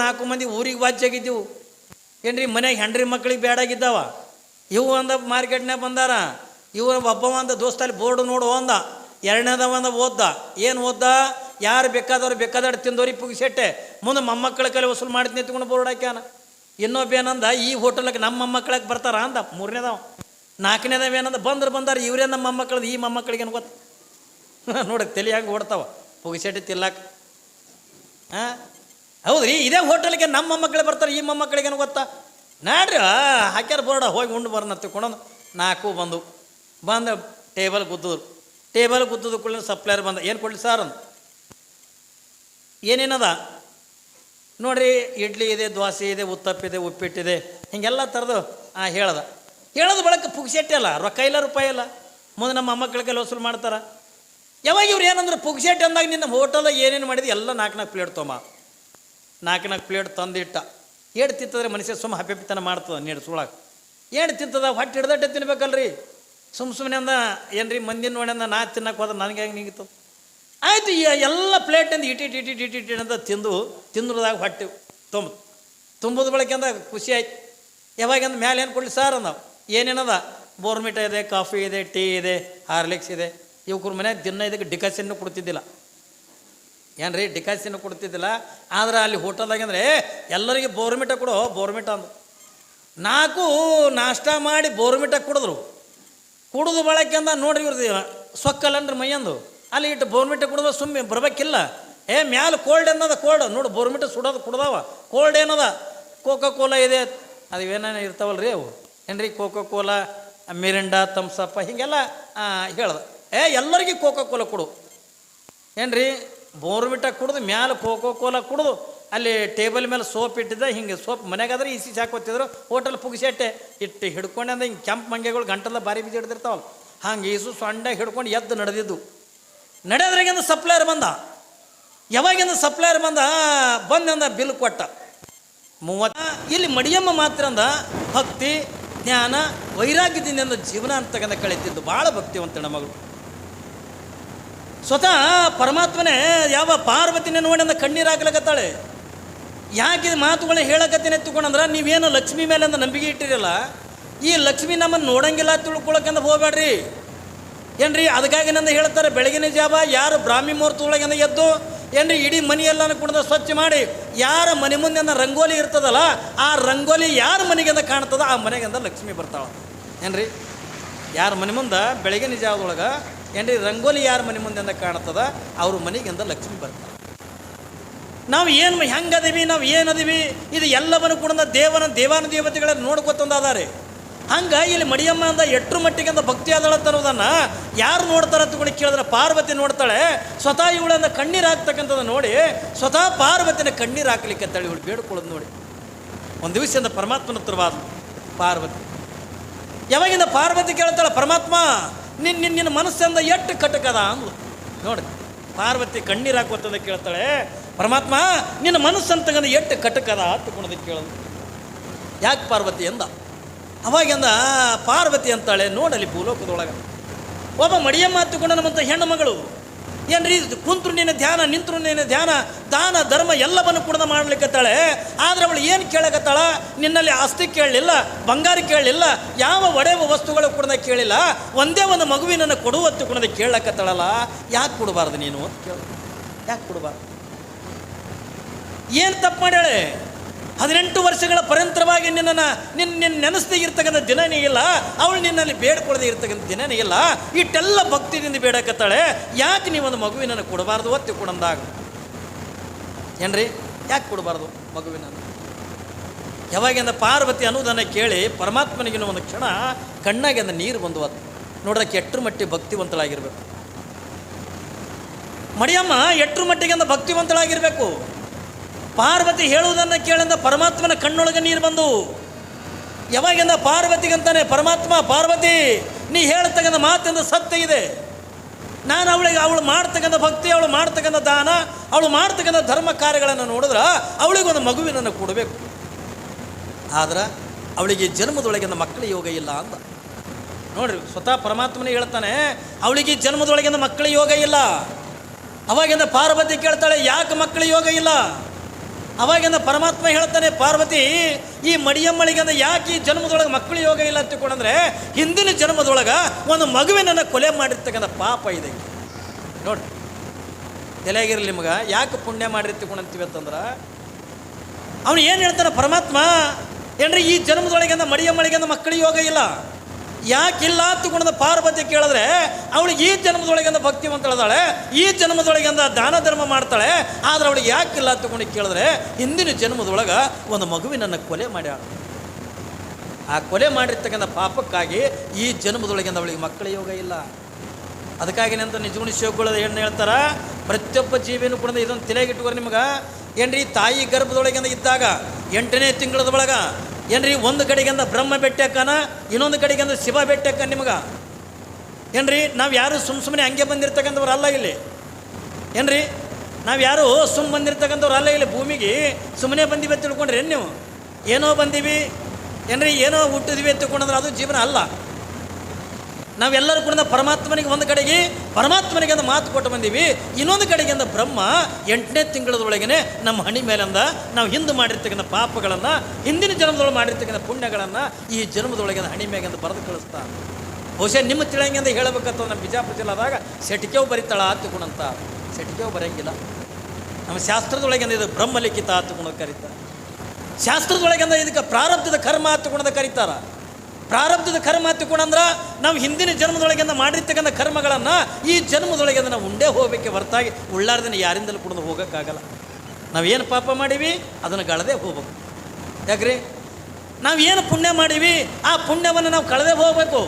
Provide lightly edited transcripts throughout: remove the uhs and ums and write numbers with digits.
4 ಮಂದಿ ಊರಿಗೆ ವಾಚ್ಯಾಗಿದ್ದೆವು ಏನ್ರಿ. ಮನೆಗೆ ಹೆಂಡ್ರಿ ಮಕ್ಳಿಗೆ ಬೇಡಾಗಿದ್ದಾವ. ಇವು ಅಂದ ಮಾರ್ಕೆಟ್ನಾಗ ಬಂದಾರ. ಇವ ಒಬ್ಬವ ಅಂದ ದೋಸ್ತಲ್ಲಿ ಬೋರ್ಡು ನೋಡು ಅಂದ. ಎರಡನೇದವ ಅಂದ ಓದ್ದ. ಏನು ಓದ್ದ? ಯಾರು ಬೇಕಾದವ್ರು ಬೇಕಾದವ್ರು ತಿಂದವ್ರಿಗೆ ಪುಗಿಸೆಟ್ಟೆ ಮುಂದೆ ಮೊಮ್ಮಕ್ಕಳ ಕಲೆ ವಸೂಲು ಮಾಡ್ತೀನಿ ಎತ್ಕೊಂಡು ಬೋರ್ಡ್ ಹಾಕ್ಯಾನ. ಇನ್ನೊಬ್ಬ ಏನಂದ ಈ ಹೋಟೆಲ್ಗೆ ನಮ್ಮ ಮೊಮ್ಮಕ್ಕಳಿಗೆ ಬರ್ತಾರ ಅಂದ. 3ನೇದವ. 4ನೇದವ ಏನಂದ ಬಂದಾರ ಇವರೇ ನಮ್ಮ ಮೊಮ್ಮಕ್ಕಳದು. ಈ ಮೊಮ್ಮಕ್ಕಳಿಗೆ ಏನು ಗೊತ್ತ ನೋಡಿ ತಲೆ ಹಂಗೆ ಓಡ್ತಾವ ಪುಗಿಸೆಟ್ಟೆ ತಿಲ್ಲಕ್ಕೆ. ಹಾಂ ಹೌದ್ರಿ, ಇದೇ ಹೋಟೆಲ್ಗೆ ನಮ್ಮ ಮೊಮ್ಮಕ್ಕಳೇ ಬರ್ತಾರೆ, ಈ ಮೊಮ್ಮಕ್ಕಳಿಗೇನು ಗೊತ್ತಾ? ನಾಡ್ರಿ ಹಾಕ್ಯಾರ ಬೋರ್ಡ ಹೋಗಿ ಉಂಡು ಬರೋಣ ತಿಳ್ಕೊಂಡು 4 ಬಂದು ಟೇಬಲ್ ಗುದ್ದದು ಕೂಡ ಸಪ್ಲೈಯರ್ ಬಂದ. ಏನು ಕೊಡಲಿ ಸರ್ ಅಂದ. ಏನೇನದ ನೋಡ್ರಿ, ಇಡ್ಲಿ ಇದೆ, ದೋಸೆ ಇದೆ, ಉತ್ತಪ್ಪಿದೆ, ಉಪ್ಪಿಟ್ಟಿದೆ, ಹಿಂಗೆಲ್ಲ ಥರದ್ದು ಹೇಳೋದು ಬಳಕ ಪುಗ್ಸೆಟ್ಟೆ ಅಲ್ಲ, ರೊಕ್ಕ ಇಲ್ಲ ರೂಪಾಯಿ ಇಲ್ಲ. ಮುಂದೆ ನಮ್ಮ ಮೊಮ್ಮಕ್ಕಳಿಗೆ ವಸೂಲು ಮಾಡ್ತಾರೆ. ಯಾವಾಗ ಇವ್ರು ಏನಂದ್ರೆ ಪುಗ್ಸೆಟ್ಟೆ ಅಂದಾಗ ನಿನ್ನ ಹೋಟೆಲ್ದಾಗ ಏನೇನು ಮಾಡಿದೆ ಎಲ್ಲ 4 ಪ್ಲೇಟ್ ತೊಂಬ. 4 ಪ್ಲೇಟ್ ತಂದಿಟ್ಟ. ಏಡು ತಿಂತದ್ರೆ ಮನುಷ್ಯ ಸುಮ್ಮ ಹಪ್ಪಿತನ ಮಾಡ್ತದೆ. ನೀರು ಸುಳಾಗ ಏಡು ತಿಂತದ ಹೊಟ್ಟೆ ಹಿಡ್ದಟ್ಟೆ ತಿನ್ಬೇಕಲ್ರಿ. ಸುಮ್ಮನೆ ಅಂದ ಏನ್ರಿ ಮಂದಿನ ನೋಡಿ ಅಂದ ನಾ ತಿನ್ನಕ್ಕೆ ಹೋದ್ರೆ ನನಗೆ ಹೆಂಗೆ ನಿಂಗಿತ್ತು. ಆಯಿತು, ಎಲ್ಲ ಪ್ಲೇಟಿಂದ ಇಟಿ ಅಂತ ತಿಂದ್ರದಾಗ ಹೊಟ್ಟೆ ತುಂಬೋದು ಬಳಕೆ ಅಂದ ಖುಷಿ ಆಯ್ತು. ಯಾವಾಗಂದ್ರೆ ಮ್ಯಾಲೆ ಏನು ಕೊಡಲಿ ಸರ್ ಅಂದ. ಏನೇನದ? ಬೋರ್ಮಿಟ ಇದೆ, ಕಾಫಿ ಇದೆ, ಟೀ ಇದೆ, ಹಾರ್ಲಿಕ್ಸ್ ಇದೆ. ಇವ್ರ ಮನೆಯಾಗ ದಿನ ಇದಕ್ಕೆ ಡಿಕಾಷನ್ನು ಕೊಡ್ತಿದ್ದಿಲ್ಲ. ಏನ್ರಿ ಡಿಕಾಷನ್ನು ಕೊಡ್ತಿದ್ದಿಲ್ಲ. ಆದ್ರೆ ಅಲ್ಲಿ ಹೋಟೆಲ್ದಾಗಂದ್ರೆ ಎಲ್ಲರಿಗೆ ಬೋರ್ಮಿಟ ಕೊಡು ಬೋರ್ಮಿಟ ಅಂದು 4 ನಾಷ್ಟ ಮಾಡಿ ಬೋರ್ಮಿಟ ಕುಡಿದು ಬಳಕೆ ಅಂದ. ನೋಡ್ರಿ ಇವ್ರದ್ದು ಸೊಕ್ಕಲ್ಲನ್ರಿ ಮೈಯಂದು. ಅಲ್ಲಿ ಇಟ್ಟು ಬೋರ್ಮಿಟ ಕುಡಿದ ಸುಮ್ಮನೆ ಬರ್ಬೇಕಿಲ್ಲ. ಮ್ಯಾಲೆ ಕೋಲ್ಡ್ ಏನದ? ಕೋಲ್ಡ್ ನೋಡು, ಬೋರ್ಮಿಟ ಸುಡೋದು ಕುಡ್ದಾವ. ಕೋಲ್ಡ್ ಏನದ? ಕೋಕೋ ಕೋಲಾ ಇದೆ, ಅದು ಏನೇನು ಇರ್ತಾವಲ್ರಿ ಅವು ಏನ್ರಿ, ಕೋಕೋ ಕೋಲಾ, ಮಿರಿಂಡಾ, ಥಮ್ಸಪ್ಪ ಹಿಂಗೆಲ್ಲ ಹೇಳ್ದ. ಎಲ್ಲರಿಗೆ ಕೋಕೋ ಕೋಲಾ ಕೊಡು ಏನ್ರಿ. ಬೋರ್ಮಿಟ ಕುಡಿದು ಮ್ಯಾಲೆ ಕೋಕೋ ಕೋಲಾ ಕುಡಿದು ಅಲ್ಲಿ ಟೇಬಲ್ ಮೇಲೆ ಸೋಪ್ ಇಟ್ಟಿದ್ದ. ಹಿಂಗೆ ಸೋಪ್ ಮನೆಗಾದ್ರೆ ಇಸಿ ಹಾಕೋತಿದ್ರು. ಹೋಟೆಲ್ ಪುಗಿಸೆಟ್ಟೆ ಇಟ್ಟು ಹಿಡ್ಕೊಂಡು ಅಂದ್ರೆ ಹಿಂಗೆ ಕೆಂಪು ಮಂಗೆಗಳು ಗಂಟೆಲ್ಲ ಬಾರಿ ಬೀಜ ಹಿಡ್ದಿರ್ತಾವಲ್ಲ, ಹಂಗೆ ಈಸು ಸೊಂಡೆ ಹಿಡ್ಕೊಂಡು ಎದ್ದು ನಡೆದಿದ್ದು. ನಡೆಯೋದ್ರಾಗಿಂದ ಸಪ್ಲೈಯರ್ ಬಂದ. ಯಾವಾಗಿಂದ ಸಪ್ಲೈಯರ್ ಬಂದಂದ ಬಿಲ್ ಕೊಟ್ಟ 30. ಇಲ್ಲಿ ಮಡಿಯಮ್ಮ ಮಾತ್ರ ಅಂದ ಭಕ್ತಿ, ಜ್ಞಾನ, ವೈರಾಗ್ಯದಿಂದ ಜೀವನ ಅಂತಕ್ಕಂಥ ಕಳೀತಿದ್ದು. ಭಾಳ ಭಕ್ತಿವಂತಣ ಮಗಳು. ಸ್ವತಃ ಪರಮಾತ್ಮನೇ ಯಾವ ಪಾರ್ವತಿನೇ ನೋಡಿ ಅಂದ ಕಣ್ಣೀರು ಹಾಕ್ಲಕತ್ತಾಳೆ. ಯಾಕೆ ಮಾತುಗಳನ್ನ ಹೇಳಕತ್ತೇನೆ ಎತ್ತುಕೊಂಡಂದ್ರೆ, ನೀವೇನು ಲಕ್ಷ್ಮಿ ಮೇಲೆ ಅಂದ ನಂಬಿಕೆ ಇಟ್ಟಿರಲ್ಲ, ಈ ಲಕ್ಷ್ಮಿ ನಮ್ಮನ್ನು ನೋಡಂಗಿಲ್ಲ ತಿಳ್ಕೊಳಕಂದ ಹೋಗ್ಬೇಡ್ರಿ ಏನ್ರಿ. ಅದಕ್ಕಾಗಿ ನಂದು ಹೇಳ್ತಾರೆ, ಬೆಳಗಿನ ಜಾವ ಯಾರು ಬ್ರಾಹ್ಮಿ ಮುಹೂರ್ತ ಒಳಗಿಂದ ಎದ್ದು ಏನ್ರಿ ಇಡೀ ಮನೆಯೆಲ್ಲ ಕುಡ್ದ ಸ್ವಚ್ಛ ಮಾಡಿ, ಯಾರ ಮನೆ ಮುಂದೆ ರಂಗೋಲಿ ಇರ್ತದಲ್ಲ, ಆ ರಂಗೋಲಿ ಯಾರ ಮನೆಗಿಂದ ಕಾಣ್ತದ ಆ ಮನೆಗಿಂದ ಲಕ್ಷ್ಮಿ ಬರ್ತಾಳೆ ಏನ್ರಿ. ಯಾರ ಮನೆ ಮುಂದೆ ಬೆಳಗಿನ ಜಾವದೊಳಗೆ ಏನ್ರಿ ರಂಗೋಲಿ ಯಾರ ಮನೆ ಮುಂದೆ ಕಾಣ್ತದ ಅವ್ರ ಮನೆಗಿಂದ ಲಕ್ಷ್ಮಿ ಬರ್ತಾಳೆ. ನಾವು ಏನು ಹೆಂಗದೀವಿ, ನಾವು ಏನದೀವಿ, ಇದು ಎಲ್ಲವನ್ನು ಕೂಡ ದೇವಾನುದೇವತೆಗಳನ್ನು ನೋಡ್ಕೊತಂದಾರೆ. ಹಂಗೆ ಇಲ್ಲಿ ಮಡಿಯಮ್ಮ ಅಂದ ಎಟ್ರು ಮಟ್ಟಿಗೆ ಅಂದ ಭಕ್ತಿ ಆದಳ ತರೋದನ್ನು ಯಾರು ನೋಡ್ತಾರೆ ಅಂತಕೊಂಡು ಕೇಳಿದ್ರೆ ಪಾರ್ವತಿ ನೋಡ್ತಾಳೆ. ಸ್ವತಃ ಇವಳಂದ ಕಣ್ಣೀರು ಹಾಕ್ತಕ್ಕಂಥದ್ದು ನೋಡಿ ಸ್ವತಃ ಪಾರ್ವತಿನ ಕಣ್ಣೀರು ಹಾಕ್ಲಿಕ್ಕೆ ಅಂತೇಳಿ ಇವಳು ಬೇಡ್ಕೊಳ್ಳೋದು ನೋಡಿ. ಒಂದು ದಿವಸದಿಂದ ಪರಮಾತ್ಮನ ಹತ್ರವಾದ ಪಾರ್ವತಿ. ಯಾವಾಗಿಂದ ಪಾರ್ವತಿ ಕೇಳ್ತಾಳೆ, ಪರಮಾತ್ಮ ನಿನ್ನ ಮನಸ್ಸಿಂದ ಎಷ್ಟು ಕಟಕದ ಅಂದ್ಲು ನೋಡಿ. ಪಾರ್ವತಿ ಕಣ್ಣೀರು ಹಾಕುವಂಥದ್ದು ಕೇಳ್ತಾಳೆ, ಪರಮಾತ್ಮ ನಿನ್ನ ಮನಸ್ಸಂತಗಂದ ಎಷ್ಟು ಕಟಕದ ಹತ್ತುಕೊಳ್ಳೋದಕ್ಕೆ ಕೇಳೋದು. ಯಾಕೆ ಪಾರ್ವತಿ ಅಂದ. ಅವಾಗಿಂದ ಪಾರ್ವತಿ ಅಂತಾಳೆ, ನೋಡಲಿ ಭೂಲೋಕದೊಳಗೆ ಒಬ್ಬ ಮಡಿಯಮ್ಮ ಹತ್ತುಕೊಂಡು ನಮ್ಮಂಥ ಹೆಣ್ಣು ಮಗಳು ಏನ್ರಿ ಕುಂತ್ರು ನಿನ್ನ ಧ್ಯಾನ, ನಿಂತರು ನಿನ್ನ ಧ್ಯಾನ, ದಾನ ಧರ್ಮ ಎಲ್ಲವನ್ನು ಕೂಡ ಮಾಡ್ಲಿಕ್ಕತ್ತಾಳೆ. ಆದರೆ ಅವಳು ಏನು ಕೇಳಕತ್ತಾಳ, ನಿನ್ನಲ್ಲಿ ಆಸ್ತಿ ಕೇಳಲಿಲ್ಲ, ಬಂಗಾರ ಕೇಳಲಿಲ್ಲ, ಯಾವ ಒಡೆಯುವ ವಸ್ತುಗಳು ಕೂಡ ಕೇಳಿಲ್ಲ, ಒಂದೇ ಒಂದು ಮಗುವಿನನ್ನು ಕೊಡುವತ್ತು ಕೂಡ ಕೇಳಕತ್ತಾಳಲ್ಲ. ಯಾಕೆ ಕೊಡಬಾರ್ದು ನೀನು ಅಂತ ಕೇಳ. ಯಾಕೆ ಕೊಡಬಾರ್ದು? ಏನು ತಪ್ಪು ಮಾಡ್ಯಾಳೆ? 18 ವರ್ಷಗಳ ಪರಂತರವಾಗಿ ನಿನ್ನ ನೆನೆಸ್ದೇ ಇರ್ತಕ್ಕಂಥ ದಿನನೇ ಇಲ್ಲ, ಅವಳು ನಿನ್ನಲ್ಲಿ ಬೇಡ್ಕೊಳ್ಳದೆ ಇರ್ತಕ್ಕಂಥ ದಿನನೇ ಇಲ್ಲ. ಇಟ್ಟೆಲ್ಲ ಭಕ್ತಿಯಿಂದ ಬೇಡಕತ್ತಾಳೆ. ಯಾಕೆ ನೀವೊಂದು ಮಗುವಿನನ್ನು ಕೊಡಬಾರ್ದು ಒತ್ತಿ ಕೊಡಂದಾಗ ಏನ್ರಿ? ಯಾಕೆ ಕೊಡಬಾರ್ದು ಮಗುವಿನನ್ನು? ಯಾವಾಗಿಂದ ಪಾರ್ವತಿ ಅನ್ನೋದನ್ನು ಕೇಳಿ ಪರಮಾತ್ಮನಿಗಿನ ಒಂದು ಕ್ಷಣ ಕಣ್ಣಾಗಿ ಅಂದ ನೀರು ಬಂದು ಅದು ನೋಡೋದಕ್ಕೆ ಎಟ್ರ ಮಟ್ಟಿಗೆ ಭಕ್ತಿವಂತಳಾಗಿರ್ಬೇಕು. ಮಡಿಯಮ್ಮ ಎಟ್ರ ಮಟ್ಟಿಗೆ ಅಂದ ಭಕ್ತಿವಂತಳಾಗಿರ್ಬೇಕು. ಪಾರ್ವತಿ ಹೇಳುವುದನ್ನು ಕೇಳಿಂದ ಪರಮಾತ್ಮನ ಕಣ್ಣೊಳಗೆ ನೀರು ಬಂದು ಯಾವಾಗಿಂದ ಪಾರ್ವತಿಗಂತಾನೆ ಪರಮಾತ್ಮ, ಪಾರ್ವತಿ ನೀ ಹೇಳ್ತಕ್ಕಂಥ ಮಾತಿಂದ ಸತ್ಯ ಇದೆ. ನಾನು ಅವಳು ಮಾಡ್ತಕ್ಕಂಥ ಭಕ್ತಿ, ಅವಳು ಮಾಡ್ತಕ್ಕಂಥ ದಾನ, ಅವಳು ಮಾಡ್ತಕ್ಕಂಥ ಧರ್ಮ ಕಾರ್ಯಗಳನ್ನು ನೋಡಿದ್ರೆ ಅವಳಿಗೊಂದು ಮಗುವಿನನ್ನು ಕೊಡಬೇಕು. ಆದ್ರೆ ಅವಳಿಗೆ ಜನ್ಮದೊಳಗಿಂದ ಮಕ್ಕಳ ಯೋಗ ಇಲ್ಲ ಅಂತ ನೋಡ್ರಿ. ಸ್ವತಃ ಪರಮಾತ್ಮನೇ ಹೇಳ್ತಾನೆ, ಅವಳಿಗೆ ಜನ್ಮದೊಳಗಿಂದ ಮಕ್ಕಳ ಯೋಗ ಇಲ್ಲ. ಅವಾಗಿಂದ ಪಾರ್ವತಿ ಕೇಳ್ತಾಳೆ, ಯಾಕೆ ಮಕ್ಕಳ ಯೋಗ ಇಲ್ಲ? ಅವಾಗಿಂದ ಪರಮಾತ್ಮ ಹೇಳ್ತಾನೆ, ಪಾರ್ವತಿ ಈ ಮಡಿಯಮ್ಮಳಿಗಂದ ಯಾಕೆ ಈ ಜನ್ಮದೊಳಗೆ ಮಕ್ಕಳು ಯೋಗ ಇಲ್ಲ ಅಂತಕೊಂಡ್ರೆ ಹಿಂದಿನ ಜನ್ಮದೊಳಗೆ ಒಂದು ಮಗುವಿನನ್ನು ಕೊಲೆ ಮಾಡಿರ್ತಕ್ಕಂಥ ಪಾಪ ಇದೆ ನೋಡಿ. ತಲೆಯಾಗಿರಲಿ ನಿಮ್ಗೆ ಯಾಕೆ ಪುಣ್ಯ ಮಾಡಿರ್ತಿಕೊಂಡಂತೀವಿ ಅಂತಂದ್ರೆ ಅವನು ಏನು ಹೇಳ್ತಾನೆ ಪರಮಾತ್ಮ, ಏನ್ರಿ ಈ ಜನ್ಮದೊಳಗಿಂದ ಮಡಿಯಮ್ಮಳಿಗಂದ ಮಕ್ಕಳಿಗೆ ಯೋಗ ಇಲ್ಲ ಯಾಕಿಲ್ಲ ಅಂತಕೊಂಡ ಪಾರ್ವತಿ ಕೇಳಿದ್ರೆ ಅವಳಿಗೆ ಈ ಜನ್ಮದೊಳಗಿಂದ ಭಕ್ತಿವಂತಳದಾಳೆ, ಈ ಜನ್ಮದೊಳಗಿಂದ ದಾನ ಧರ್ಮ ಮಾಡ್ತಾಳೆ, ಆದ್ರೆ ಅವಳಿಗೆ ಯಾಕಿಲ್ಲ ಅಂತಕೊಂಡು ಕೇಳಿದ್ರೆ ಹಿಂದಿನ ಜನ್ಮದೊಳಗೆ ಒಂದು ಮಗುವಿನನ್ನು ಕೊಲೆ ಮಾಡ್ಯಾಳ. ಆ ಕೊಲೆ ಮಾಡಿರ್ತಕ್ಕಂಥ ಪಾಪಕ್ಕಾಗಿ ಈ ಜನ್ಮದೊಳಗಿಂದ ಅವಳಿಗೆ ಮಕ್ಕಳ ಯೋಗ ಇಲ್ಲ. ಅದಕ್ಕಾಗಿ ಅಂತ ನಿಜಗುಣ ಶಿವಗಳು ಏನು ಹೇಳ್ತಾರ, ಪ್ರತಿಯೊಬ್ಬ ಜೀವಿನೂ ಕೂಡ ಇದನ್ನು ತಲೆಗಿಟ್ಟುಕೋರಿ ನಿಮ್ಗೆ. ಏನ್ರಿ ತಾಯಿ ಗರ್ಭದೊಳಗಿಂದ ಇದ್ದಾಗ 8ನೇ ತಿಂಗಳದೊಳಗೆ ಏನ್ರಿ ಒಂದು ಕಡೆಗಿಂದ ಬ್ರಹ್ಮ ಬೆಟ್ಟಕ್ಕನ, ಇನ್ನೊಂದು ಕಡೆಗಿಂದ ಶಿವ ಬೆಟ್ಟಕ್ಕ. ನಿಮ್ಗೆ ಏನ್ರಿ ನಾವು ಯಾರು ಸುಮ್ಮನೆ ಹಂಗೆ ಬಂದಿರ್ತಕ್ಕಂಥವ್ರು ಅಲ್ಲ ಇಲ್ಲಿ. ಏನ್ರಿ ನಾವು ಯಾರು ಬಂದಿರ್ತಕ್ಕಂಥವ್ರು ಅಲ್ಲ ಇಲ್ಲಿ. ಭೂಮಿಗೆ ಸುಮ್ಮನೆ ಬಂದಿವಿ ಅಂತ ತಿಳ್ಕೊಂಡ್ರಿ ನೀವು, ಏನೋ ಬಂದೀವಿ ಏನ್ರಿ ಏನೋ ಹುಟ್ಟಿದ್ವಿ ಅಂತ ತಿಳ್ಕೊಂಡ್ರೆ ಅದು ಜೀವನ ಅಲ್ಲ. ನಾವೆಲ್ಲರೂ ಕೂಡ ಪರಮಾತ್ಮನಿಗೆ ಒಂದು ಕಡೆಗೆ ಪರಮಾತ್ಮನಿಗೆ ಒಂದು ಮಾತು ಕೊಟ್ಟು ಬಂದೀವಿ, ಇನ್ನೊಂದು ಕಡೆಗಿಂದ ಬ್ರಹ್ಮ 8ನೇ ತಿಂಗಳದೊಳಗೇ ನಮ್ಮ ಹಣಿ ಮೇಲಿಂದ ನಾವು ಹಿಂದೆ ಮಾಡಿರ್ತಕ್ಕಂಥ ಪಾಪಗಳನ್ನು, ಹಿಂದಿನ ಜನ್ಮದೊಳಗೆ ಮಾಡಿರ್ತಕ್ಕಂಥ ಪುಣ್ಯಗಳನ್ನು ಈ ಜನ್ಮದೊಳಗಿಂದ ಹಣಿ ಮೇಗಿಂದ ಬರೆದು ಕಳಿಸ್ತಾ. ಬಹುಶಃ ನಿಮ್ಮ ತಿಳಂಗಿಂದ ಹೇಳಬೇಕಂತ ನಮ್ಮ ಬಿಜಾಪುರ ಜಿಲ್ಲಾದಾಗ ಸೆಟಿಕೆವು ಬರಿತಾಳ ಆತುಕೊಂಡಂತ. ಸೆಟಿಕೆವು ಬರೆಯಂಗಿಲ್ಲ. ನಮ್ಮ ಶಾಸ್ತ್ರದೊಳಗಿಂದ ಇದು ಬ್ರಹ್ಮಲಿಖಿತ ಆತುಕೊಂಡು ಕರೀತಾರೆ. ಶಾಸ್ತ್ರದೊಳಗಿಂದ ಇದಕ್ಕೆ ಪ್ರಾರಬ್ಧದ ಕರ್ಮ ಆತುಕೊಂಡ ಕರೀತಾರ. ಪ್ರಾರಬ್ಧದ ಕರ್ಮ ಹತ್ತಿಕೊಂಡ್ರೆ ನಾವು ಹಿಂದಿನ ಜನ್ಮದೊಳಗಿಂದ ಮಾಡಿರ್ತಕ್ಕಂಥ ಕರ್ಮಗಳನ್ನು ಈ ಜನ್ಮದೊಳಗಿಂದ ನಾವು ಉಂಡೇ ಹೋಗಬೇಕೆ ಹೊರತಾಗಿ ಉಳ್ಳಾರ್ದಿನ ಯಾರಿಂದಲೂ ಕೂಡ ಹೋಗೋಕ್ಕಾಗಲ್ಲ. ನಾವೇನು ಪಾಪ ಮಾಡೀವಿ ಅದನ್ನು ಗಳದೇ ಹೋಗ್ಬೇಕು. ಯಾಕ್ರಿ ನಾವೇನು ಪುಣ್ಯ ಮಾಡೀವಿ ಆ ಪುಣ್ಯವನ್ನು ನಾವು ಕಳೆದೇ ಹೋಗಬೇಕು.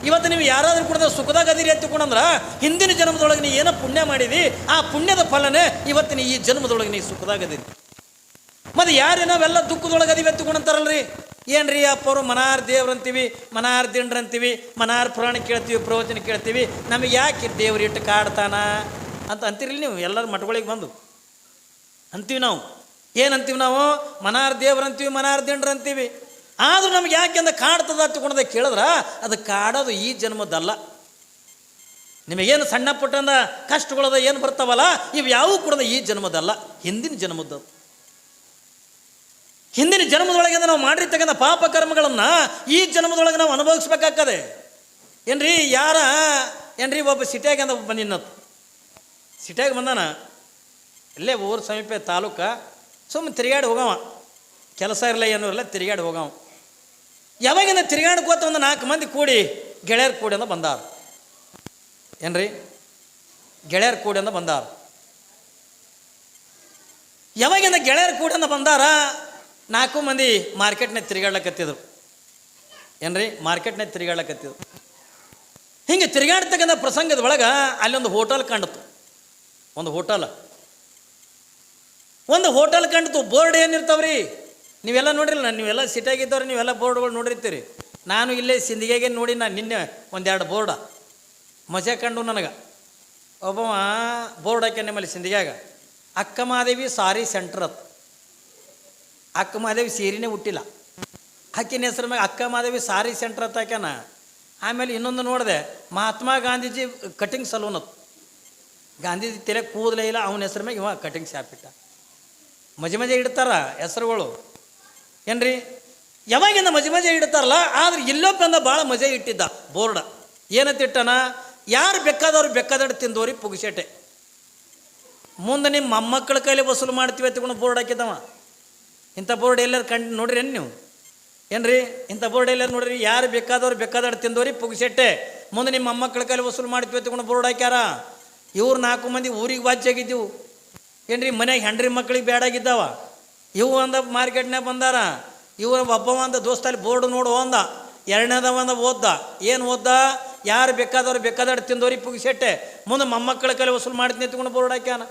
ಇವತ್ತು ನೀವು ಯಾರಾದರೂ ಕೂಡ ಸುಖದಾಗ ಅದಿರಿ ಎತ್ತಿಕೊಂಡ್ರೆ ಹಿಂದಿನ ಜನ್ಮದೊಳಗೆ ನೀವು ಏನೋ ಪುಣ್ಯ ಮಾಡಿದಿ ಆ ಪುಣ್ಯದ ಫಲನೇ ಇವತ್ತಿನ ಈ ಜನ್ಮದೊಳಗೆ ನೀವು ಸುಖದಾಗದಿರಿ. ಮತ್ತು ಯಾರೇ ನಾವೆಲ್ಲ ದುಃಖದೊಳಗೆ ಅದಿವಿ ಎತ್ತಿಕೊಂಡಂತಾರಲ್ರಿ, ಏನ್ರಿ ಅಪ್ಪವರು ಮನಾರ್ ದೇವ್ರಂತೀವಿ, ಮನಾರ್ ದಿಂಡ್ರಂತೀವಿ, ಮನಾರ್ ಪುರಾಣ ಕೇಳ್ತೀವಿ, ಪ್ರವಚನ ಕೇಳ್ತೀವಿ, ನಮಗೆ ಯಾಕೆ ದೇವ್ರು ಇಟ್ಟು ಕಾಡ್ತಾನ ಅಂತ ಅಂತೀರಿ ನೀವು. ಎಲ್ಲರೂ ಮಠಗಳಿಗೆ ಬಂದು ಅಂತೀವಿ ನಾವು. ಏನಂತೀವಿ ನಾವು? ಮನಾರ್ ದೇವ್ರಂತೀವಿ, ಮನಾರ್ ದಿಂಡ್ರಂತೀವಿ. ಆದರೂ ನಮ್ಗೆ ಯಾಕೆ ಅಂದ ಕಾಡ್ತದ ಹತ್ಕೊಂಡ ಕೇಳಿದ್ರೆ ಅದು ಕಾಡೋದು ಈ ಜನ್ಮದ್ದಲ್ಲ. ನಿಮಗೇನು ಸಣ್ಣ ಪುಟ್ಟಂದ ಕಷ್ಟಗಳದ ಏನು ಬರ್ತಾವಲ್ಲ ಇವು ಯಾವೂ ಕೂಡ ಈ ಜನ್ಮದಲ್ಲ, ಹಿಂದಿನ ಜನ್ಮದ್ದು. ಹಿಂದಿನ ಜನ್ಮದೊಳಗೆ ನಾವು ಮಾಡಿರ್ತಕ್ಕಂಥ ಪಾಪ ಕರ್ಮಗಳನ್ನು ಈ ಜನ್ಮದೊಳಗೆ ನಾವು ಅನುಭವಿಸ್ಬೇಕಾಗ್ತದೆ. ಏನ್ರಿ ಏನ್ರಿ ಒಬ್ಬ ಸಿಟಿಯಾಗ ಅಂದ ಬಂದಿನ್ನತ್ತು ಸಿಟಿಯಾಗ ಬಂದಾನ, ಇಲ್ಲೇ ಊರು ಸಮೀಪ ತಾಲೂಕ. ಸುಮ್ಮನೆ ತಿರುಗಾಡಿ ಹೋಗವ, ಕೆಲಸ ಇರಲ್ಲ ಏನೂ ಇರಲ್ಲ, ತಿರುಗಾಡಿ ಹೋಗವ. ಯಾವಾಗಿನ ತಿರುಗಾಡ್ಕೋತ ಒಂದು 4 ಮಂದಿ ಕೂಡಿ ಗೆಳೆಯರು ಕೂಡಿ ಅಂದ ಬಂದಾರ. ಏನ್ರಿ ಗೆಳೆಯರು ಕೂಡಿ ಅಂದ ಬಂದಾರ. ಯಾವಾಗಿಂದ ಗೆಳೆಯರು ಕೂಡಿ ಅಂದ ಬಂದಾರ 4 ಮಂದಿ ಮಾರ್ಕೆಟ್ನಾಗ ತಿರುಗಾಡ್ಲಕತ್ತಿದ್ರು. ಏನ್ರಿ ಮಾರ್ಕೆಟ್ನಾಗ ತಿರುಗಾಡ್ಲಕತ್ತಿದ್ರು. ಹಿಂಗೆ ತಿರುಗಾಡ್ತಕ್ಕಂಥ ಪ್ರಸಂಗದ ಒಳಗೆ ಅಲ್ಲೊಂದು ಹೋಟೆಲ್ ಕಂಡಿತು. ಒಂದು ಹೋಟೆಲ್ ಕಂಡಿತು. ಬೋರ್ಡ್ ಏನಿರ್ತಾವ್ರಿ ನೀವೆಲ್ಲ ನೋಡಿರಲ್ಲ, ನೀವೆಲ್ಲ ಸಿಟಿಯಾಗಿದ್ದವ್ರಿ, ನೀವೆಲ್ಲ ಬೋರ್ಡ್ಗಳು ನೋಡಿರ್ತೀರಿ. ನಾನು ಇಲ್ಲೇ ಸಿಂದಿಗೆಗೆ ನೋಡಿ ನಾನು ನಿನ್ನೆ 1-2 ಬೋರ್ಡ ಮಜಾ ಕಂಡು ನನಗೆ. ಒಬ್ಬವ ಬೋರ್ಡ್ ಹಾಕ್ಯ ನಿಮ್ಮಲ್ಲಿ ಸಿಂದಿಗ್ಯಾಗ ಅಕ್ಕ ಮಹಾದೇವಿ ಸಾರಿ ಸೆಂಟರ್ ಅತ್. ಅಕ್ಕ ಮಹಾದೇವಿ ಸೀರೆನೇ ಹುಟ್ಟಿಲ್ಲ, ಆಕಿನ ಹೆಸರು ಮ್ಯಾಗ ಅಕ್ಕ ಮಹಾದೇವಿ ಸಾರಿ ಸೆಂಟರ್ ಅಂತ ಹಾಕ್ಯಾನ. ಆಮೇಲೆ ಇನ್ನೊಂದು ನೋಡಿದೆ, ಮಹಾತ್ಮ ಗಾಂಧೀಜಿ ಕಟಿಂಗ್ ಸಲೂನ್ ಅತ್. ಗಾಂಧೀಜಿ ತಲೆ ಕೂದಲೇ ಇಲ್ಲ, ಅವನ ಹೆಸರು ಮ್ಯಾಗ ಇವ ಕಟಿಂಗ್ ಶಾಪ್ ಇಟ್ಟ. ಮಜೆ ಇಡ್ತಾರ ಹೆಸರುಗಳು. ಏನ್ರಿ ಯಾವಾಗಿಂದ ಮಜೆ ಇಡ್ತಾರಲ್ಲ, ಆದ್ರೆ ಇಲ್ಲೊಬ್ಬಂದ ಭಾಳ ಮಜೆ ಇಟ್ಟಿದ್ದ ಬೋರ್ಡ. ಏನತ್ತಿಟ್ಟನ, ಯಾರು ಬೇಕಾದವ್ರು ತಿಂದೋರಿ ಪುಗ್ಸೆಟೆ. ಮುಂದೆ ನಿಮ್ಮ ಮೊಮ್ಮಕ್ಕಳ ಕೈಲಿ ವಸೂಲು ಮಾಡ್ತೀವಿ ಎತ್ಕೊಂಡು ಬೋರ್ಡ್ ಹಾಕಿದ್ದವ. ಇಂಥ ಬೋರ್ಡ್ ಎಲ್ಲರೂ ನೋಡ್ರಿ ನೀವು? ಏನ್ರಿ ಇಂಥ ಬೋರ್ಡ್ ಎಲ್ಲರೂ ನೋಡ್ರಿ? ಯಾರು ಬೇಕಾದವ್ರು ತಿಂದೋರಿ ಪುಗ್ಸೆಟ್ಟೆ, ಮುಂದೆ ನಿಮ್ಮ ಮೊಮ್ಮಕ್ಕಳ ಕೈಲಿ ವಸೂಲು ಮಾಡ್ತೀವಿ ಎತ್ಕೊಂಡು ಬೋರ್ಡ್ ಹಾಕ್ಯಾರ. ಇವ್ರು 4 ಮಂದಿ ಊರಿಗೆ ವಾಚ್ಯಾಗಿದ್ದೀವು. ಏನ್ರಿ ಮನೆಗೆ ಹೆಂಡ್ರಿ ಮಕ್ಕಳಿಗೆ ಬೇಡಾಗಿದ್ದಾವ. ಇವು ಅಂದ ಮಾರ್ಕೆಟ್ನಾಗ ಬಂದಾರ. ಇವ್ರ ಒಬ್ಬವ ಅಂದ ದೋಸ್ತಲ್ಲಿ ಬೋರ್ಡ್ ನೋಡು ಅಂದ. 2ನೇದವ ಅಂದ ಓದ್ದ. ಏನು ಓದ್ದ? ಯಾರು ಬೇಕಾದವ್ರು ತಿಂದೋರಿ ಪುಗ್ಸೆಟ್ಟೆ, ಮುಂದೆ ಮೊಮ್ಮಕ್ಕಳ ಕೈಲಿ ವಸೂಲು ಮಾಡ್ತೀನಿ ಎತ್ಕೊಂಡು ಬೋರ್ಡ್ ಹಾಕ್ಯಾನ.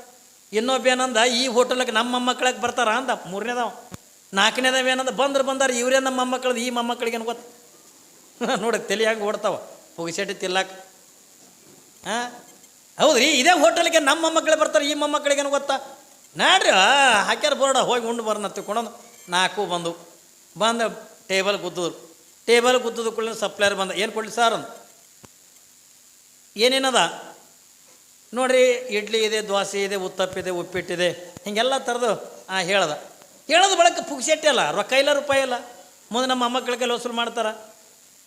ಇನ್ನೊಬ್ಬ ಏನಂದ, ಈ ಹೋಟೆಲ್ಗೆ ನಮ್ಮ ಮೊಮ್ಮಕ್ಕಳಿಗೆ ಬರ್ತಾರ ಅಂದ 3ನೇದವ. 4ನೇದವ ಏನಂದ, ಬಂದಾರ ಇವರೇ ನಮ್ಮ ಮೊಮ್ಮಕ್ಕಳದು, ಈ ಮೊಮ್ಮಕ್ಕಳಿಗೆ ಏನು ಗೊತ್ತ ನೋಡಿ ತಲೆ ಹಂಗೆ ಓಡ್ತಾವ ಪುಗ್ಸೆಟ್ಟೆ ತಿಲ್ಲಕ್ಕೆ. ಹೌದ್ರಿ, ಇದೇ ಹೋಟೆಲ್ಗೆ ನಮ್ಮ ಮೊಮ್ಮಕ್ಕಳೇ ಬರ್ತಾರೆ, ಈ ಮೊಮ್ಮಕ್ಕಳಿಗೇನು ಗೊತ್ತಾ? ನಾಡ್ರಿ ಹಾಕ್ಯಾರ ಬೋರ್ಡ, ಹೋಗಿ ಉಂಡು ಬರ್ನ ತಿಳ್ಕೊಂಡು 4 ಬಂದ ಟೇಬಲ್ ಗುದ್ದದು ಕೂಡಲೇ ಸಪ್ಲೈಯರ್ ಬಂದ. ಏನು ಕೊಡಲಿ ಸರ್ ಅಂದ. ಏನೇನದ ನೋಡ್ರಿ, ಇಡ್ಲಿ ಇದೆ, ದೋಸೆ ಇದೆ, ಉತ್ತಪ್ಪಿದೆ, ಉಪ್ಪಿಟ್ಟಿದೆ, ಹಿಂಗೆಲ್ಲ ಥರದ್ದು ಹೇಳ್ದ. ಹೇಳೋದು ಬಳಕ ಪುಗ್ಸೆಟ್ಟೆ ಅಲ್ಲ, ರೊಕ್ಕ ಇಲ್ಲ ರೂಪಾಯಿ ಇಲ್ಲ. ಮುಂದೆ ನಮ್ಮ ಮೊಮ್ಮಕ್ಕಳಿಗೆ ವಸೂಲು ಮಾಡ್ತಾರೆ.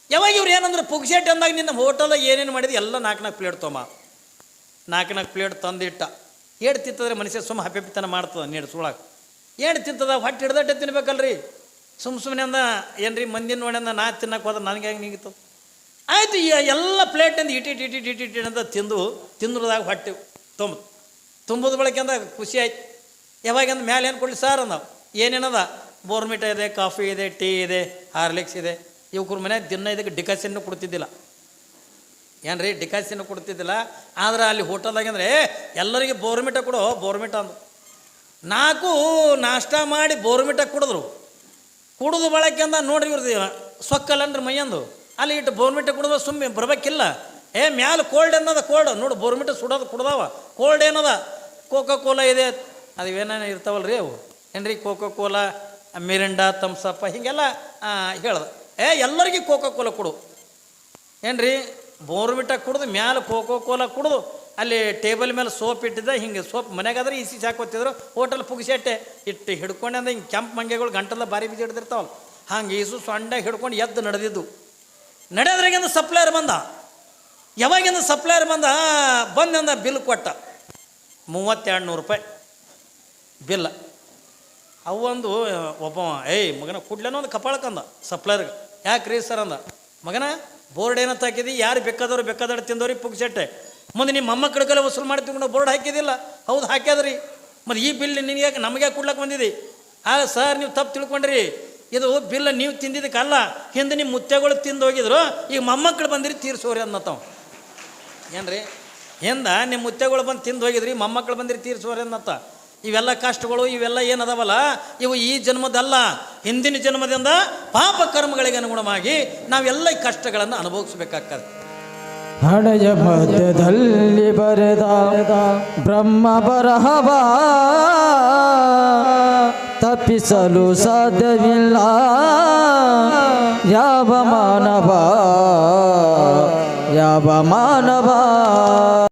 ಯಾವಾಗ ಇವ್ರು ಏನಂದ್ರೆ ಪುಗ್ಸೆಟ್ಟೆ ಅಂದಾಗ ನಿನ್ನ ಹೋಟೆಲ್ದಾಗ ಏನೇನು ಮಾಡಿದ್ದು ಎಲ್ಲ 4 ಪ್ಲೇಟ್ ತೊಗೊಂಬ. 4 ಪ್ಲೇಟ್ ತಂದಿಟ್ಟ. ಏಡು ತಿಂತದ್ರೆ ಮನುಷ್ಯ ಸುಮ್ಮ ಹಪ್ಪಿತನ ಮಾಡ್ತದೆ ನೀಡು ಸುಳಾಗ. ಏಡು ತಿಂತದ ಹೊಟ್ಟೆ ಹಿಡ್ದಟ್ಟೆ ತಿನ್ಬೇಕಲ್ರಿ. ಸುಮ್ಮನೆ ಅಂದ ಏನ್ರಿ ಮಂದಿನ ನೋಡ್ಯಂದ ನಾ ತಿನ್ನಕ್ಕೆ ಹೋದ್ರೆ ನನಗೆ ಹೆಂಗೆ ನಿಂಗಿತ್ತು. ಆಯಿತು, ಈ ಎಲ್ಲ ಪ್ಲೇಟಿಂದ ಇಟಿ ಅಂತ ತಿಂದ್ರದಾಗ ಹೊಟ್ಟೆ ತುಂಬೋದು ಬಳಕೆ ಅಂದ ಖುಷಿ ಆಯ್ತು. ಯಾವಾಗಂದ್ರೆ ಮೇಲೆ ಏನು ಕೊಡಲಿ ಸರ್ ಅಂದವು. ಏನೇನದ ಬೋರ್ಮಿಟ ಇದೆ, ಕಾಫಿ ಇದೆ, ಟೀ ಇದೆ, ಹಾರ್ಲಿಕ್ಸ್ ಇದೆ. ಇವ್ರ ಮನೆ ದಿನ ಇದಕ್ಕೆ ಡಿಕಾಷನ್ನು ಕೊಡ್ತಿದ್ದಿಲ್ಲ. ಏನು ರೀ ಡಿಕಾಷನ್ನು ಕೊಡ್ತಿದ್ದಿಲ್ಲ. ಆದ್ರೆ ಅಲ್ಲಿ ಹೋಟೆಲ್ದಾಗಂದ್ರೆ ಎಲ್ಲರಿಗೆ ಬೋರ್ಮಿಟ ಕೊಡು ಬೋರ್ಮಿಟ ಅಂದು 4 ನಾಷ್ಟ ಮಾಡಿ ಬೋರ್ಮಿಟ ಕುಡಿದು ಬಳಕೆ ಅಂದ. ನೋಡ್ರಿ ಇವ್ರದ್ದು ಸೊಕ್ಕಲ್ಲನ್ರಿ ಮೈಯಂದು. ಅಲ್ಲಿ ಇಟ್ಟು ಬೋರ್ಮಿಟ ಕುಡಿದ ಸುಮ್ಮನೆ ಬರ್ಬೇಕಿಲ್ಲ. ಮ್ಯಾಲೆ ಕೋಲ್ಡ್ ಏನದ, ಕೋಲ್ಡ್ ನೋಡು ಬೋರ್ಮಿಟ ಸುಡೋದು ಕುಡ್ದಾವ. ಕೋಲ್ಡ್ ಏನದ, ಕೋಕೋ ಕೋಲಾ ಇದೆ, ಅದು ಏನೇನು ಇರ್ತಾವಲ್ಲ ರೀ ಅವು. ಏನ್ರಿ ಕೋಕೋ ಕೋಲಾ, ಮಿರಿಂಡಾ, ಥಮ್ಸಪ್ಪ ಹಿಂಗೆಲ್ಲ ಹೇಳ್ದ. ಎಲ್ಲರಿಗೂ ಕೋಕೋ ಕೋಲಾ ಕೊಡು. ಏನ್ರಿ ಬೋರ್ಮಿಟ ಕುಡ್ದು ಮ್ಯಾಲೆ ಕೋಕೋ ಕೋಲಾ ಕುಡ್ದು ಅಲ್ಲಿ ಟೇಬಲ್ ಮೇಲೆ ಸೋಪ್ ಇಟ್ಟಿದ್ದ. ಹಿಂಗೆ ಸೋಪ್ ಮನೆಗಾದ್ರೆ ಇಸಿ ಹಾಕೋತಿದ್ರು. ಹೋಟೆಲ್ ಪುಗ್ಸೆಟ್ಟೆ ಇಟ್ಟು ಹಿಡ್ಕೊಂಡು ಅಂದ್ರೆ ಹಿಂಗೆ ಕೆಂಪು ಮಂಗೆಗಳು ಗಂಟೆಲ್ಲ ಬಾರಿ ಬೀಜ ಹಿಡ್ದಿರ್ತಾವಲ್ಲ, ಹಂಗೆ ಈಸು ಸೊಂಡ ಹಿಡ್ಕೊಂಡು ಎದ್ದು ನಡೆದಿದ್ದು. ನಡೆಯೋದ್ರಾಗಿಂದ ಸಪ್ಲೈಯರ್ ಬಂದ. ಯಾವಾಗಿಂದ ಸಪ್ಲೈಯರ್ ಬಂದಂದ ಬಿಲ್ ಕೊಟ್ಟ 3200 ರೂಪಾಯಿ ಬಿಲ್ಲ. ಅವೊಂದು ಒಬ್ಬ ಮಗನ ಕುಡ್ಲೇನೋ ಒಂದು ಕಪಾಳಕ್ಕಂದ ಸಪ್ಲೈಯರ್ಗೆ. ಯಾಕೆ ರೀ ಸರ್ ಅಂದ. ಮಗನ ಬೋರ್ಡ್ ಏನಂತ ಹಾಕಿದಿ, ಯಾರು ಬೇಕಾದವ್ರು ತಿಂದವ್ರಿಗೆ ಪುಗ್ಸೆಟ್ಟೆ. ಮುಂದೆ ನಿಮ್ಮ ಮೊಮ್ಮಕ್ಕಳಿಗೆಲ್ಲ ವಸೂಲು ಮಾಡ್ತೀವಿ ಬೋರ್ಡ್ ಹಾಕಿದಿಲ್ಲ. ಹೌದು ಹಾಕ್ಯಾದ್ರಿ. ಮತ್ತು ಈ ಬಿಲ್ ನಿನಗೆ ನಮಗೆ ಕೊಡ್ಲಕ್ಕೆ ಬಂದಿದ್ದಿ. ಸರ್ ನೀವು ತಪ್ಪು ತಿಳ್ಕೊಂಡ್ರಿ, ಇದು ಬಿಲ್ ನೀವು ತಿಂದಿದ್ದಕ್ಕಲ್ಲ, ಹಿಂದೆ ನಿಮ್ಮ ಮುತ್ತೆಗಳು ತಿಂದು ಹೋಗಿದ್ರು, ಈಗ ಮೊಮ್ಮಕ್ಕಳು ಬಂದಿರಿ ತೀರ್ಸೋರಿ ಅನ್ನತ್ತಾವ. ಏನ್ರಿ ಹಿಂದೆ ನಿಮ್ಮ ಮುತ್ತೆಗಳು ಬಂದು ತಿಂದು ಹೋಗಿದ್ರಿ, ಮೊಮ್ಮಕ್ಕಳು ಬಂದಿರಿ ತೀರ್ಸೋರಿ ಅನ್ನತ್ತ. ಇವೆಲ್ಲ ಕಷ್ಟಗಳು ಇವೆಲ್ಲ ಏನದವಲ್ಲ, ಇವು ಈ ಜನ್ಮದಲ್ಲ, ಹಿಂದಿನ ಜನ್ಮದಿಂದ ಪಾಪ ಕರ್ಮಗಳಿಗೆ ಅನುಗುಣವಾಗಿ ನಾವೆಲ್ಲ ಈ ಕಷ್ಟಗಳನ್ನು ಅನುಭವಿಸ್ಬೇಕಾಗ್ತದೆ. ಹಣೆಯ ಮಧ್ಯದಲ್ಲಿ ಬರೆದ ಬ್ರಹ್ಮ ಬರಹವ ತಪ್ಪಿಸಲು ಸಾಧ್ಯವಿಲ್ಲ ಯಾವ ಮಾನವ